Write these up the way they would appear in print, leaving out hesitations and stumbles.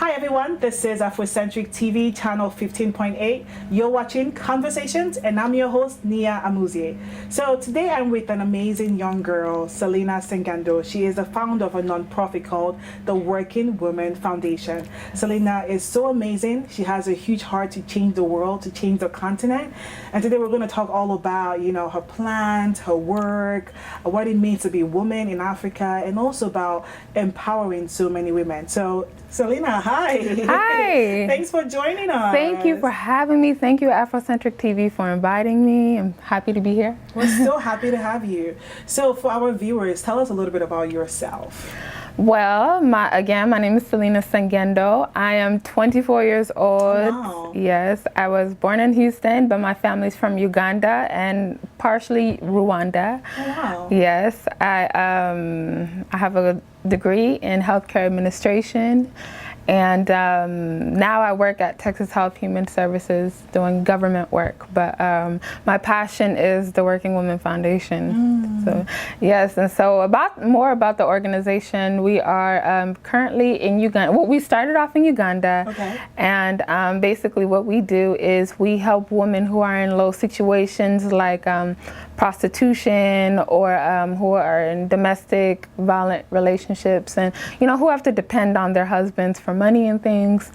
Hi everyone, this is Afrocentric TV, channel 15.8. You're watching Conversations, and I'm your host, Nia Amuzie. So today I'm with an amazing young girl, Selina Sengando. She is the founder of a nonprofit called the Working Women Foundation. Selina is so amazing. She has a huge heart to change the world, to change the continent. And today we're going to talk all about, her plans, her work, what it means to be a woman in Africa, and also about empowering so many women. So Selina, hi. Hi. Thanks for joining us. Thank you for having me. Thank you, Afrocentric TV, for inviting me. I'm happy to be here. We're so happy to have you. So for our viewers, tell us a little bit about yourself. Well, my name is Selina Sengendo. I am 24 years old. Wow. Yes, I was born in Houston, but my family's from Uganda and partially Rwanda. Oh, wow. Yes, I have a degree in healthcare administration. And now I work at Texas Health Human Services doing government work. But my passion is the Working Women Foundation. So yes, and so more about the organization. We are currently in Uganda. Well, we started off in Uganda. Okay. And basically what we do is we help women who are in low situations like prostitution or who are in domestic violent relationships and, who have to depend on their husbands for money and things.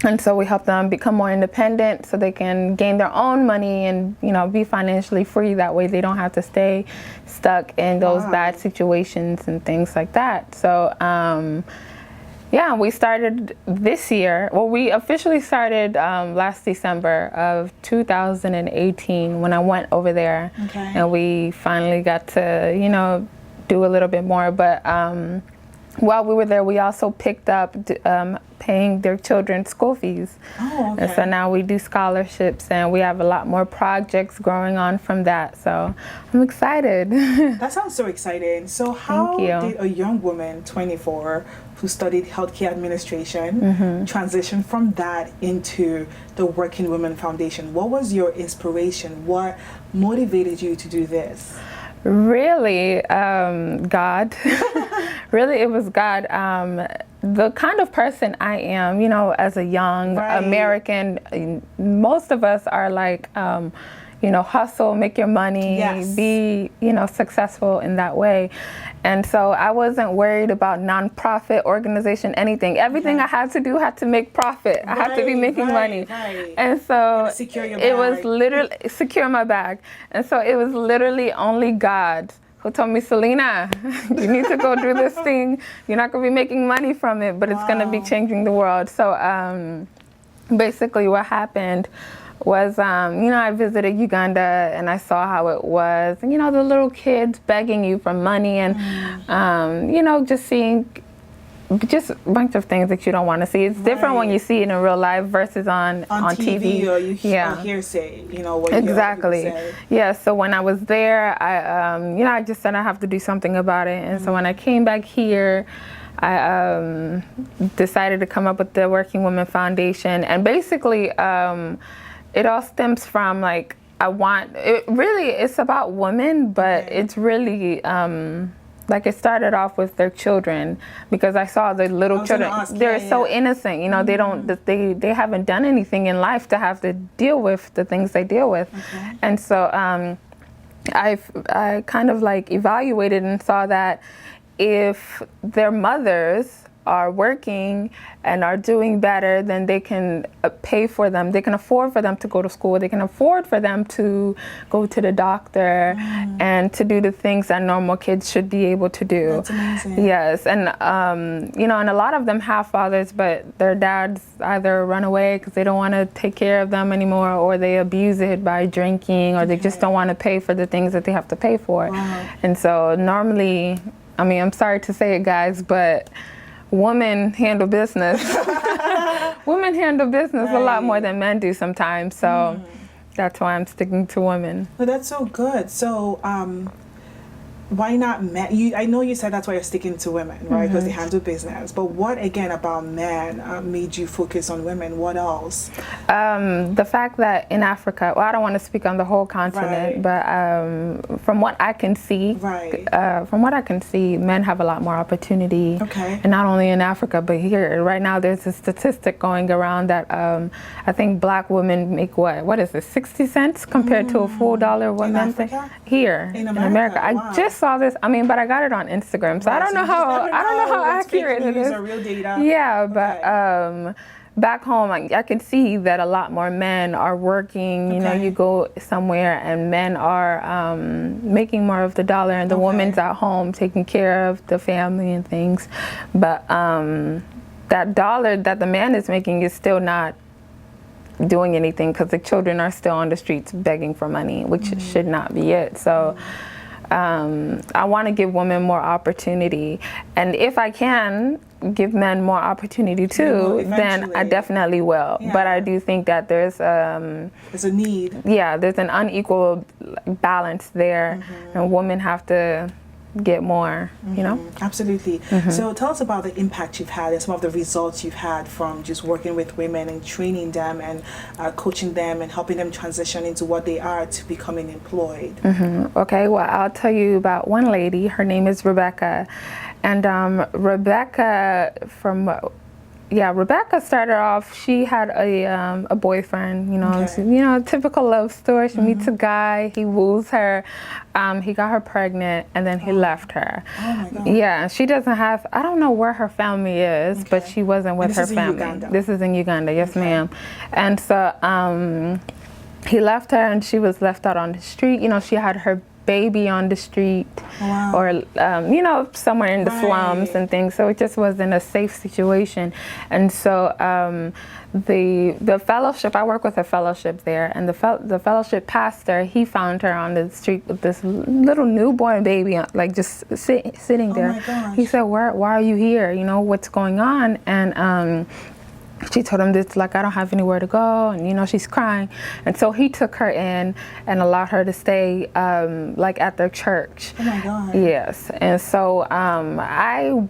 And so we help them become more independent so they can gain their own money and, be financially free. That way they don't have to stay stuck in those bad situations and things like that. So, yeah, we started this year. Well, we officially started last December of 2018 when I went over there. Okay. And we finally got to, do a little bit more. But while we were there, we also picked up paying their children's school fees. Oh, okay. And so now we do scholarships and we have a lot more projects growing on from that. So I'm excited. That sounds so exciting. So how did a young woman, 24, who studied healthcare administration, transition from that into the Working Women Foundation? What was your inspiration? What motivated you to do this? Really, God. Really, it was God. The kind of person I am, as a young American, most of us are like, hustle, make your money, be, successful in that way. And so I wasn't worried about nonprofit organization, anything. Everything I had to do had to make profit. I had to be making money. And so secure your bag. It was literally secure my bag. And so it was literally only God who told me, Selina, you need to go do this thing. You're not going to be making money from it, but it's going to be changing the world. So basically what happened was, I visited Uganda and I saw how it was. And, the little kids begging you for money and, just seeing just a bunch of things that you don't want to see. It's different when you see it in real life versus on TV. Or you hearsay, what exactly. You hear people say. Yeah, so when I was there, I just said I have to do something about it. And so when I came back here, I decided to come up with the Working Women Foundation. And basically, it all stems from it's about women, but it's really, it started off with their children because I saw the little children, they're so innocent, they don't, they haven't done anything in life to have to deal with the things they deal with. Okay. And so I kind of evaluated and saw that if their mothers are working and are doing better, then they can pay for them. They can afford for them to go to school. They can afford for them to go to the doctor and to do the things that normal kids should be able to do. That's amazing. Yes, and and a lot of them have fathers, but their dads either run away because they don't want to take care of them anymore, or they abuse it by drinking, or they just don't want to pay for the things that they have to pay for. Wow. And so normally, I'm sorry to say it, guys, but women handle business. Women handle business a lot more than men do sometimes. So that's why I'm sticking to women. Well, that's so good. So why not men? I know you said that's why you're sticking to women, right? Because they handle business. But what again about men made you focus on women? What else? The fact that in Africa, well, I don't want to speak on the whole continent, but from what I can see, men have a lot more opportunity. Okay. And not only in Africa, but here. Right now, there's a statistic going around that I think black women make what is it, 60 cents compared to a full dollar women in Africa? Here in America. Wow. I just saw this. I mean, but I got it on Instagram, so I don't know how accurate it is. Or real data. Yeah, but back home, I can see that a lot more men are working. You know, you go somewhere and men are making more of the dollar, and the woman's at home taking care of the family and things. But that dollar that the man is making is still not doing anything because the children are still on the streets begging for money, which should not be it. So I want to give women more opportunity, and if I can give men more opportunity too, then I definitely will. Yeah. But I do think that there's a need. Yeah, there's an unequal balance there, and women have to get more, you know? Absolutely. So tell us about the impact you've had and some of the results you've had from just working with women and training them and coaching them and helping them transition into what they are to becoming employed. Okay, well, I'll tell you about one lady. Her name is Rebecca. And Rebecca Rebecca started off, she had a boyfriend, you know, typical love story. She meets a guy, he woos her, he got her pregnant, and then he left her. Oh my God. Yeah, she doesn't have, I don't know where her family is, but she wasn't with her family. This is in Uganda, yes ma'am. And so he left her and she was left out on the street. You know, she had her baby on the street or you know, somewhere in the slums and things, so it just wasn't a safe situation. And so the fellowship, I work with a fellowship there, and the fellowship pastor, he found her on the street with this little newborn baby, like just sitting there. Oh my gosh. He said, why are you here, you know, what's going on? And she told him this, like, I don't have anywhere to go, and you know, she's crying. And so he took her in and allowed her to stay like at their church. Oh my God. Yes. And so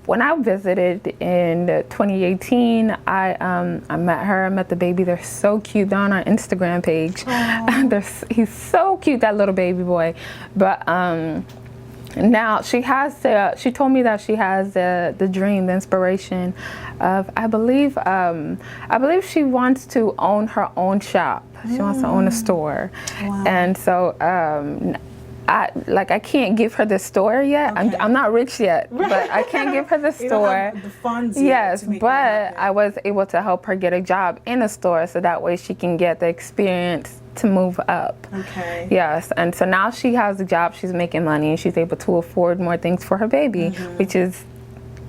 when I visited in 2018, I met her, I met the baby. They're so cute. They're on our Instagram page. He's so cute, that little baby boy. But now she told me that she has the dream, the inspiration of, I believe she wants to own her own shop. She wants to own a store. Wow. And so I can't give her the store yet. I'm not rich yet, but I can't give her the store. You don't have the funds yet. Yes, but I was able to help her get a job in a store, so that way she can get the experience to move up. Okay. Yes, and so now she has a job, she's making money, and she's able to afford more things for her baby, which is,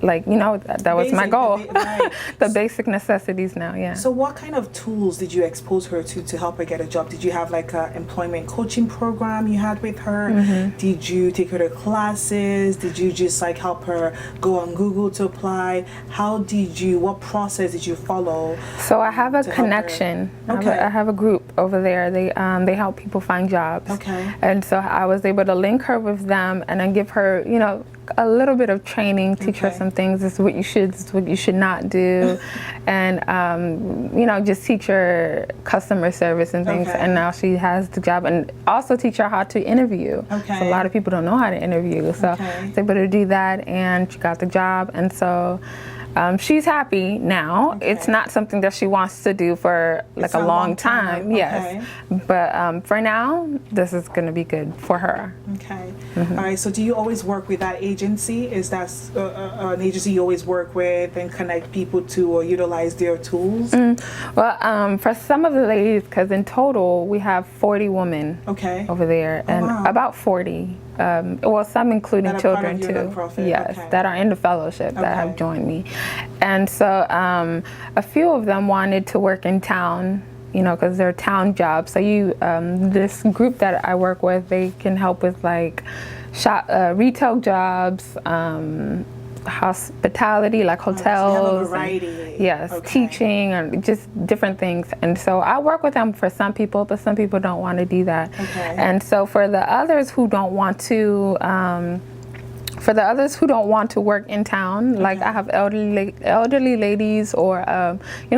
like, you know, that was my goal. The basic necessities now, yeah. So what kind of tools did you expose her to help her get a job? Did you have like an employment coaching program you had with her? Did you take her to classes? Did you just like help her go on Google to apply? What process did you follow? So I have a connection. I have a group over there. They help people find jobs. Okay. And so I was able to link her with them and then give her, you know, a little bit of training, teach her some things. This is what you should, this is what you should not do, and you know, just teach her customer service and things. And now she has the job, and also teach her how to interview. So a lot of people don't know how to interview, so I was able to do that, and she got the job, and so she's happy now. It's not something that she wants to do for like a long time. Yes, but for now, this is going to be good for her. Okay. All right. So, do you always work with that agency? Is that an agency you always work with and connect people to or utilize their tools? Well, for some of the ladies, because in total we have 40 women over there, and about 40. Well, some including children too. Yes, that are in the fellowship that have joined me, and so a few of them wanted to work in town, you know, because they're town jobs. So this group that I work with, they can help with like retail jobs, hospitality, like hotels, teaching, and just different things. And so I work with them for some people, but some people don't want to do that. And so for the others who don't want to For the others who don't want to work in town, like I have elderly ladies, or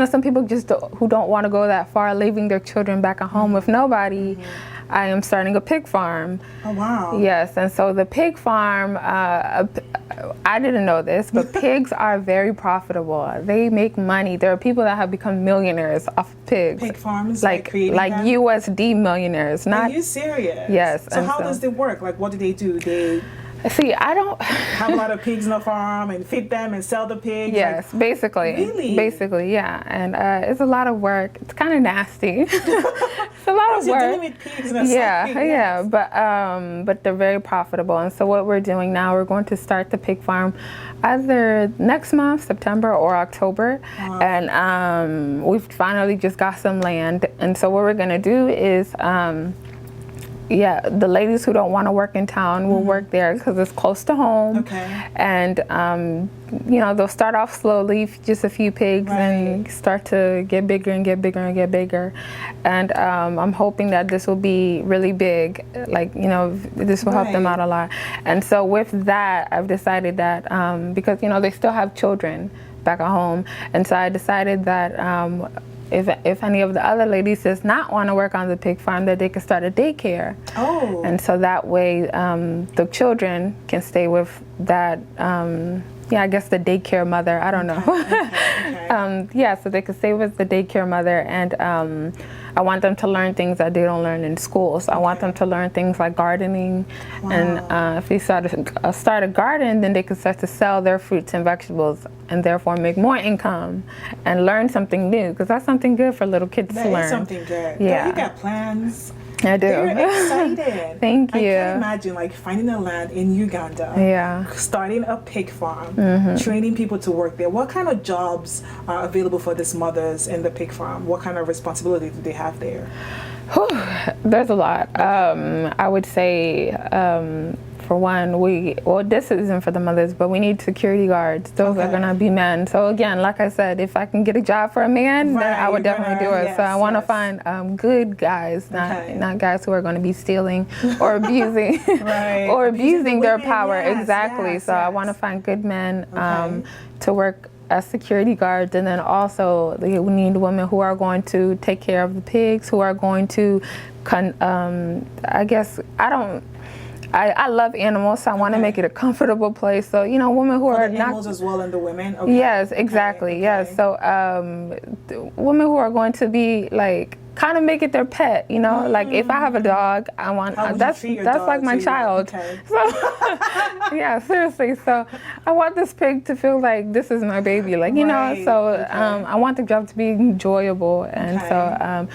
some people just who don't want to go that far, leaving their children back at home with nobody. I am starting a pig farm. Oh, wow. Yes, and so the pig farm, I didn't know this, but pigs are very profitable. They make money. There are people that have become millionaires off of pigs. Pig farms, like them? USD millionaires. Not, are you serious? Yes. So how does it work? Like, what do? They see, I don't have a lot of pigs in the farm and feed them and sell the pigs. Yes, basically. Really? Basically, yeah. And it's a lot of work. It's kind of nasty. It's a lot of work. You're dealing with pigs and yeah. But they're very profitable. And so what we're doing now, we're going to start the pig farm either next month, September or October. Wow. And we've finally just got some land. And so what we're going to do is the ladies who don't want to work in town will work there because it's close to home. Okay. And, they'll start off slowly, just a few pigs, and start to get bigger and get bigger and get bigger. And I'm hoping that this will be really big, this will help them out a lot. And so with that, I've decided that, because, they still have children back at home. And so I decided that if any of the other ladies does not want to work on the pig farm, that they can start a daycare. Oh. And so that way the children can stay with that, I guess the daycare mother. I don't know. Okay. So they can stay with the daycare mother. And I want them to learn things that they don't learn in school. So I want them to learn things like gardening. Wow. And if they start a garden, then they can start to sell their fruits and vegetables and therefore make more income and learn something new, because that's something good for little kids to learn. That is something good. Yeah. You got plans. I do. They're excited. Thank you. I can imagine finding a land in Uganda, starting a pig farm, training people to work there. What kind of jobs are available for these mothers in the pig farm? What kind of responsibility do they have there? There's a lot. I would say, for one, this isn't for the mothers, but we need security guards. Those are going to be men. So again, like I said, if I can get a job for a man, then I would definitely do it. Yes, so I want to find good guys, not guys who are going to be stealing or abusing or abusing their power. Exactly. So I want to find good men to work as security guards, and then also we need women who are going to take care of the pigs, who are going to, I love animals, so I want to make it a comfortable place. So, women who are the animals as well and the women? Okay. Yes, exactly. Okay. Yes. So, women who are going to be kind of make it their pet, like if I have a dog, I want, that's like my child. Okay. So, seriously. So I want this pig to feel like this is my baby, I want the job to be enjoyable. And so,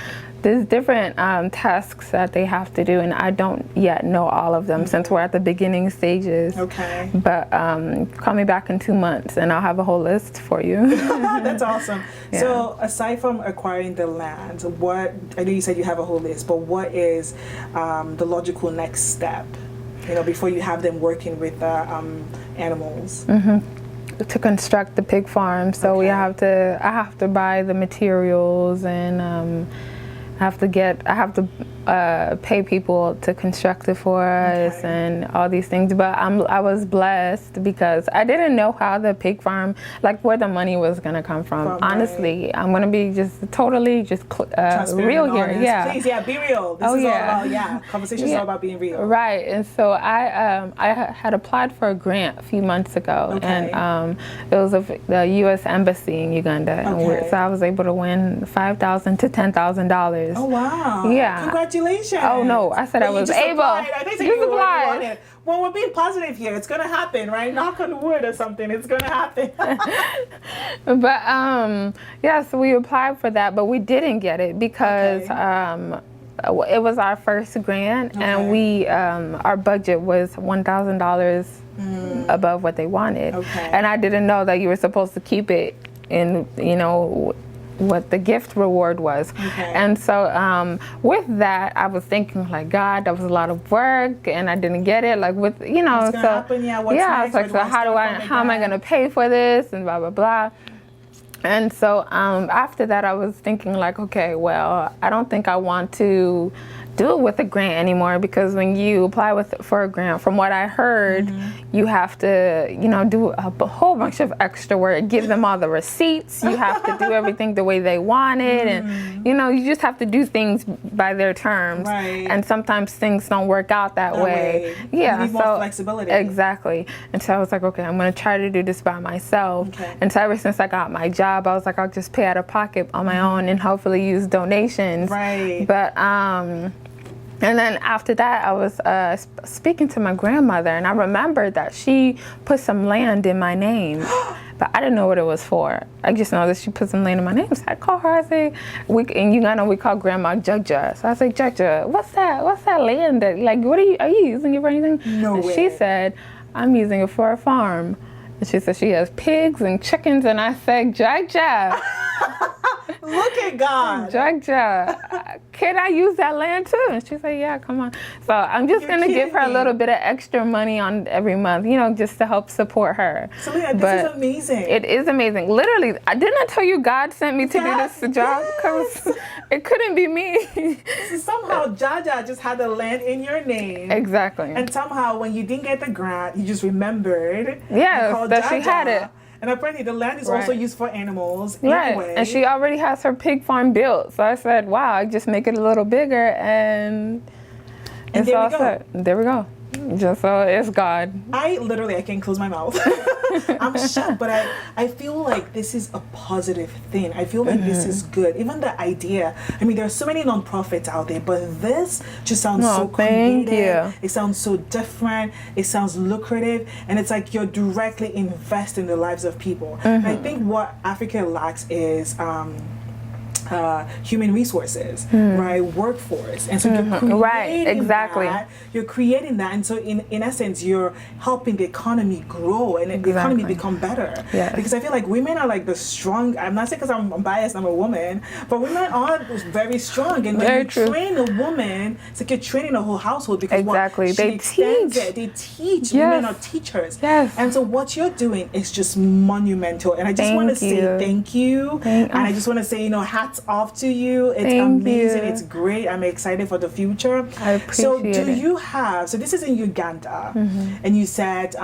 there's different tasks that they have to do, and I don't yet know all of them since we're at the beginning stages. Okay. But call me back in 2 months, and I'll have a whole list for you. That's awesome. Yeah. So aside from acquiring the land, I know you said you have a whole list, but what is the logical next step, before you have them working with animals? To construct the pig farm. So I have to buy the materials, and I have to pay people to construct it for us and all these things. But I was blessed because I didn't know how the pig farm, where the money was going to come from. Honestly, I'm going to be totally real here. Honest. Yeah. Please, be real. This is all about, conversation is all about being real. Right. And so I had applied for a grant a few months ago, and it was of the U.S. Embassy in Uganda. And so I was able to win $5,000 to $10,000. Oh, wow. Yeah. Congratulations. Oh, no. I said I was able. You applied. Well, we're being positive here. It's going to happen, right? Knock on wood or something. It's going to happen. But, so we applied for that, but we didn't get it because it was our first grant, and we our budget was $1,000 above what they wanted. And I didn't know that you were supposed to keep it in, what the gift reward was. And so with that, I was thinking God, that was a lot of work, and I didn't get it. I was like, so how am I going to pay for this, and blah blah blah. And so after that, I was thinking okay, well, I don't think I want to do it with a grant anymore, because when you apply for a grant, from what I heard, you have to, do a whole bunch of extra work, give them all the receipts. You have to do everything the way they want it, and you just have to do things by their terms. Right. And sometimes things don't work out that way. Yeah, you need more flexibility. Exactly. And so I was like, okay, I'm going to try to do this by myself. Okay. And so ever since I got my job, I was like, I'll just pay out of pocket on my own and hopefully use donations. Right. But and then after that, I was speaking to my grandmother, and I remembered that she put some land in my name, but I didn't know what it was for. I just know that she put some land in my name. So I called her. I say, we call Grandma Jugja. So I say, Jugja, what's that? What's that land? What are you using it for anything? No and way. She said, I'm using it for a farm. And she said she has pigs and chickens, and I said, Jugja. Look at God. Jugja, can I use that land too? And she said, yeah, come on. So I'm just going to give her a little bit of extra money on every month, just to help support her. Selena, this is amazing. It is amazing. Literally, didn't I tell you God sent me to do this job? Because it couldn't be me. So somehow Jaja just had the land in your name. Exactly. And somehow when you didn't get the grant, you just remembered. Yes, that she had it. And apparently the land is also used for animals right. anyway. And she already has her pig farm built. So I said, wow, I just make it a little bigger, and it's there all we go. set. There we go. Just so it's God. I can't close my mouth. I'm shocked, but I feel like this is a positive thing. I feel like this is good. Even the idea, there are so many nonprofits out there, but this just sounds so creative. It sounds so different. It sounds lucrative, and it's like you're directly investing in the lives of people. And I think what Africa lacks is human resources, right? Workforce. And so you're creating that. You're creating that. And so in essence, you're helping the economy grow and the economy become better. Yes. Because I feel like women are like the strong, I'm not saying because I'm biased, I'm a woman, but women are very strong. And when you train a woman, it's like you're training a whole household, because they teach. They teach. Yes. Women are teachers. Yes. And so what you're doing is just monumental. And I just want to say thank you. And I just want to say, hats off to you. It's amazing. It's great. I'm excited for the future. I appreciate it. So this is in Uganda, and you said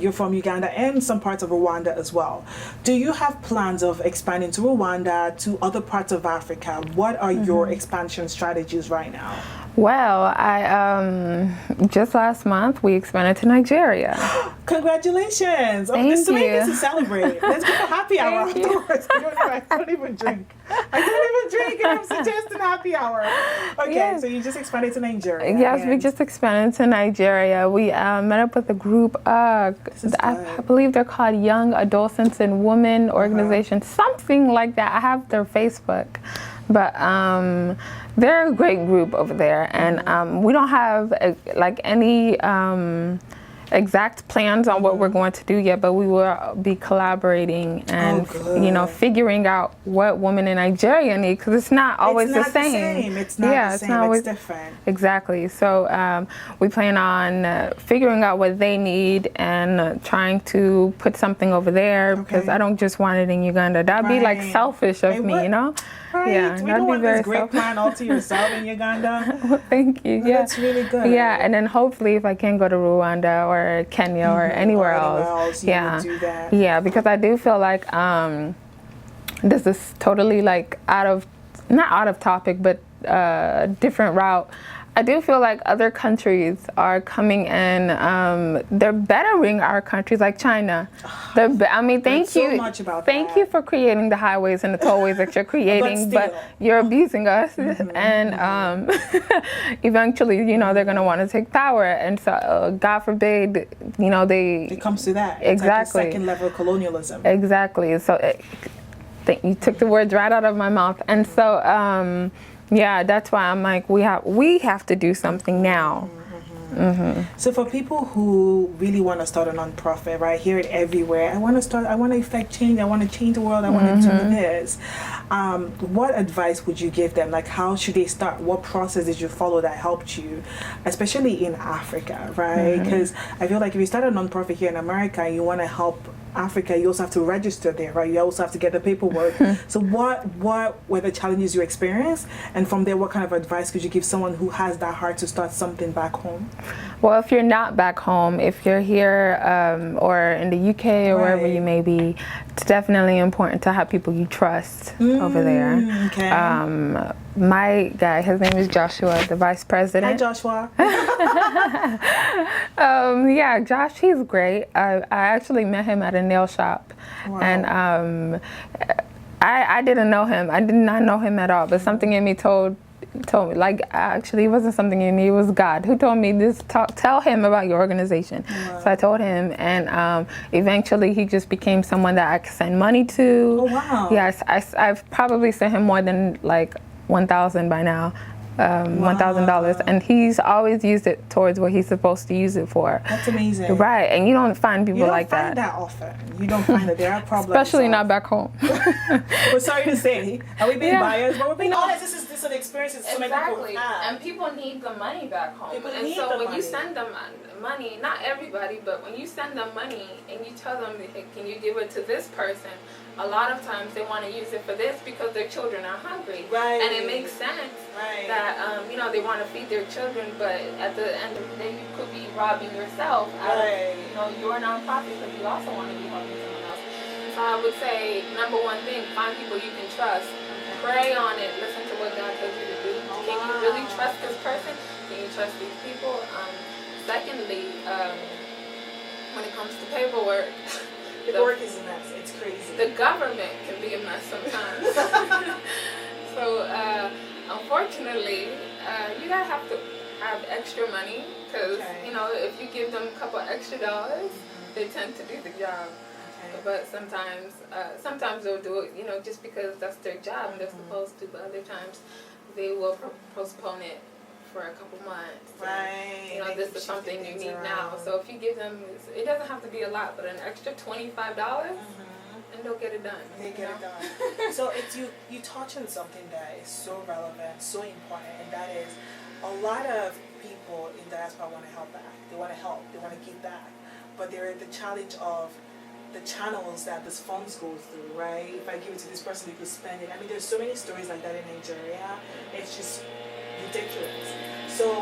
you're from Uganda and some parts of Rwanda as well. Do you have plans of expanding to Rwanda, to other parts of Africa? What are your expansion strategies right now? Well, I just last month we expanded to Nigeria. Congratulations! Thank you. This is celebrate. Let's go for happy hour afterwards. I don't even drink. And I'm suggesting happy hour. Okay, so you just expanded to Nigeria. Yes, we just expanded to Nigeria. We met up with a group. I believe they're called Young Adolescents and Women Organization, something like that. I have their Facebook. But they're a great group over there, and we don't have any exact plans on what we're going to do yet, but we will be collaborating and figuring out what women in Nigeria need, because it's not always the same. It's not the same. It's always different. Exactly. So we plan on figuring out what they need and trying to put something over there, because I don't just want it in Uganda. That'd be like selfish of me, Right. Yeah, we don't want this great plan all to yourself in Uganda. Well, thank you. Yeah, that's really good. Yeah, and then hopefully if I can go to Rwanda or Kenya or anywhere else, you would do that. Yeah, because I do feel like this is totally like not out of topic, but different route. I do feel like other countries are coming in. They're bettering our countries, like China. Thank you. So much about thank you for creating the highways and the tollways that you're creating, but you're abusing us, and eventually, they're going to want to take power, and so God forbid, it comes to that. It's exactly like a second level colonialism. Exactly. So you took the words right out of my mouth, and so. Yeah, that's why I'm like, we have to do something now. So for people who really want to start a nonprofit, right, hear it everywhere. I want to effect change. I want to change the world. I want to do this. What advice would you give them? Like, how should they start? What process did you follow that helped you, especially in Africa, right? Because I feel like if you start a nonprofit here in America, you want to help Africa, you also have to register there, right? You also have to get the paperwork. So what were the challenges you experienced? And from there, what kind of advice could you give someone who has that heart to start something back home? Well, if you're not back home, if you're here or in the UK or wherever Right. you may be, it's definitely important to have people you trust over there. Okay. My guy, his name is Joshua, the vice Hi, president. Joshua. Yeah, Josh, he's great. I actually met him at a nail shop, Wow. and I didn't know him. I did not know him at all, but something in me told me, like, actually it wasn't something in me, it was God who told me this, tell him about your organization. So I told him, and eventually he just became someone that I could send money to. Oh, wow. Yes, I've probably sent him more than like 1,000 by now. $1,000, and he's always used it towards what he's supposed to use it for. That's amazing. Right, and you don't find people You don't like find that often. You don't find that there are problems. especially not back home. We're sorry to say. Are we being Yeah. biased? But we're being honest. This is an experience that so many people Exactly, have. and people need the money back home. People And need so the when money. you send them money, not everybody, but when you send them money and you tell them, hey, can you give it to this person? A lot of times they want to use it for this because their children are hungry. Right. And it makes sense Right. that they want to feed their children, but at the end of the day, you could be robbing yourself out Right. of your nonprofit because you also want to be helping someone else. So I would say, number one thing, find people you can trust. Pray on it. Listen to what God tells you to do. Oh, Can you wow. really trust this person? Can you trust these people? Secondly, when it comes to paperwork, The work is a mess. It's crazy. the government can be a mess sometimes. So, unfortunately, you gotta have to have extra money because, Okay. if you give them a couple extra dollars, they tend to do the job. Okay. But sometimes they'll do it, just because that's their job and they're supposed to. But other times, they will postpone it for a couple months. Right. And, They this keep is something shifting you things need now. around. So if you give them, it doesn't have to be a lot, but an extra $25, and they'll get it done. They you get know? it done. So you touch on something that is so relevant, so important, and that is a lot of people in diaspora want to help back. They want to help. They want to give back, but there is the challenge of the channels that this funds go through, right? If I give it to this person, they could spend it. I mean, there's so many stories like that in Nigeria. It's just ridiculous. So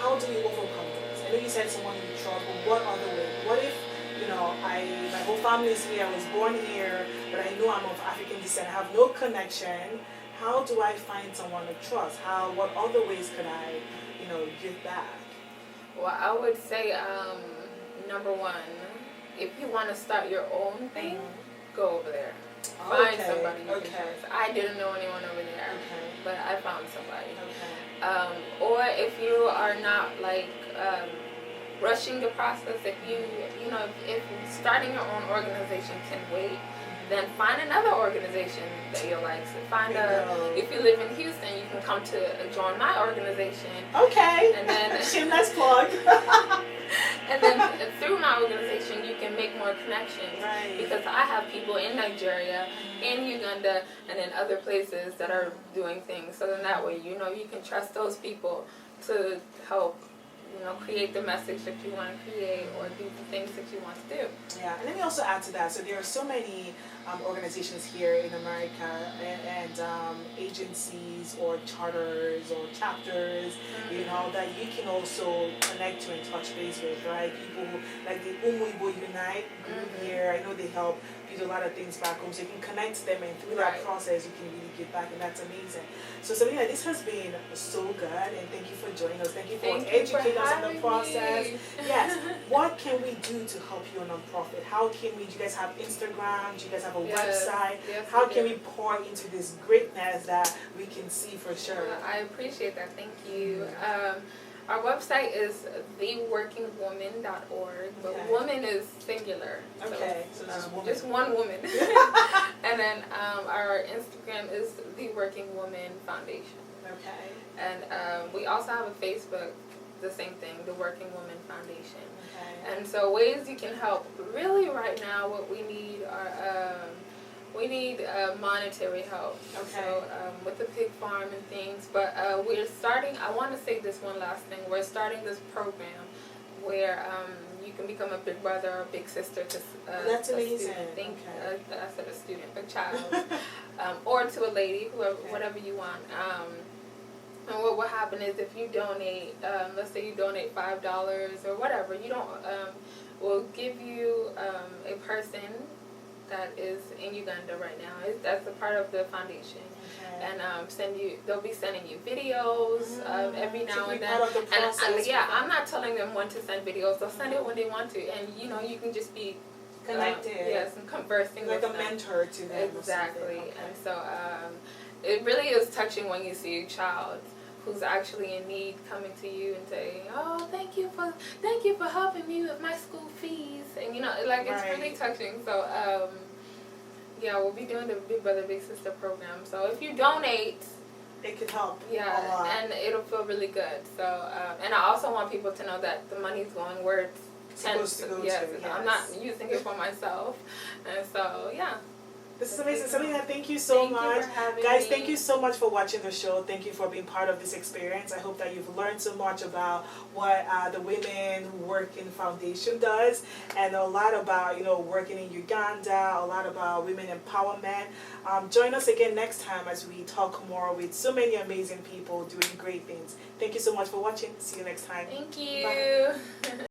how do we overcome this? I know you said someone in trouble. What other way? What if, my whole family is here, I was born here, but I know I'm of African descent, I have no connection. How do I find someone to trust? What other ways can I, give back? Well, I would say, number one, if you want to start your own thing, go over there. Find Okay, somebody you okay. can trust. I didn't know anyone over there, Okay. but I found somebody. Okay. Or if you are not rushing the process, if if starting your own organization can wait, then find another organization that you like. So if you live in Houston, you can come to join my organization. Okay. And then shameless plug. And then through my organization, you can make more connections. Right. Because I have people in Nigeria, in Uganda, and in other places that are doing things. So then that way, you can trust those people to help, create the message that you want to create or do the things that you want to do. Yeah, and let me also add to that. So there are so many organizations here in America and agencies or charters or chapters, that you can also connect to and touch base with, right? People who, like the Umuibo Unite group here, I know they help do a lot of things back home, so you can connect to them, and through that process, you can really give back, and that's amazing. So Selena, this has been so good, and thank you for joining us. Thank you for educating us on the process. Yes. What can we do to help your nonprofit? How can we? Do you guys have Instagram? Do you guys have a website? Yes, How we can do. we pour into this greatness that we can see for sure? I appreciate that. Thank you. Our website is theworkingwoman.org, but Okay. woman is singular. Okay, so just woman. Just one woman. And then our Instagram is The Working Woman Foundation. Okay. And we also have a Facebook, the same thing, The Working Woman Foundation. Okay. And so ways you can help, really right now what we need are, monetary help. Okay. So with the pig farm and things, but we're starting, I want to say this one last thing, we're starting this program where you can become a big brother or a big sister to That's a amazing. student. Okay. I said a student, a child, or to a lady, whoever, Okay. whatever you want. And what will happen is if you donate, let's say you donate $5 or whatever, you don't, we'll give you a person that is in Uganda right now. That's a part of the foundation. Okay. And they'll be sending you videos every now and then. Part of the process. I'm not telling them when to send videos. They'll send it when they want to, and you can just be Connected. yes, and conversing Like with a them. mentor to them. Exactly. Okay. And so it really is touching when you see a child who's actually in need coming to you and saying, "Oh, thank you for helping me with my school fees," and it's really touching. So yeah, we'll be doing the Big Brother Big Sister program. So if you donate, It could help. yeah, A lot. and it'll feel really good. So and I also want people to know that the money's going where it's Supposed to go to, yes. yes. I'm not using it for myself, and so yeah. This is amazing. Selena, thank you so much. Thank you for having Guys, me. thank you so much for watching the show. Thank you for being part of this experience. I hope that you've learned so much about what the Women Who Work in Foundation does, and a lot about, working in Uganda, a lot about women empowerment. Join us again next time as we talk more with so many amazing people doing great things. Thank you so much for watching. See you next time. Thank you. Bye.